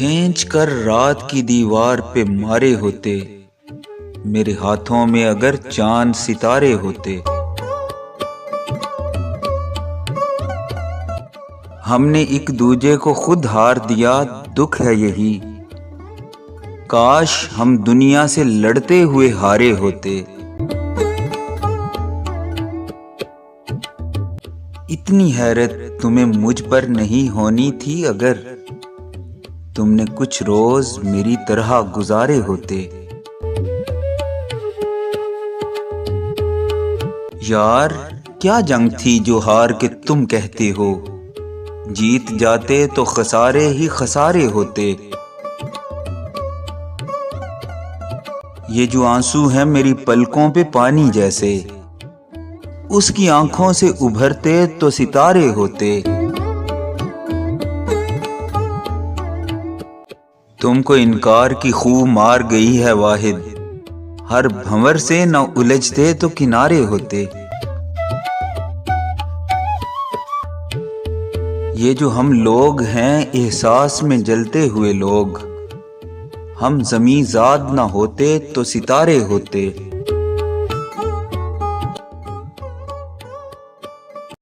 کھینچ کر رات کی دیوار پہ مارے ہوتے، میرے ہاتھوں میں اگر چاند ستارے ہوتے۔ ہم نے ایک دوجے کو خود ہار دیا، دکھ ہے یہی، کاش ہم دنیا سے لڑتے ہوئے ہارے ہوتے۔ اتنی حیرت تمہیں مجھ پر نہیں ہونی تھی اگر تم نے کچھ روز میری طرح گزارے ہوتے۔ یار کیا جنگ تھی جو ہار کے تم کہتے ہو، جیت جاتے تو خسارے ہی خسارے ہوتے۔ یہ جو آنسو ہیں میری پلکوں پہ پانی جیسے، اس کی آنکھوں سے ابھرتے تو ستارے ہوتے۔ تم کو انکار کی خو مار گئی ہے واحد، ہر بھنور سے نہ الجھتے تو کنارے ہوتے۔ یہ جو ہم لوگ ہیں احساس میں جلتے ہوئے لوگ، ہم زمیں زاد نہ ہوتے تو ستارے ہوتے۔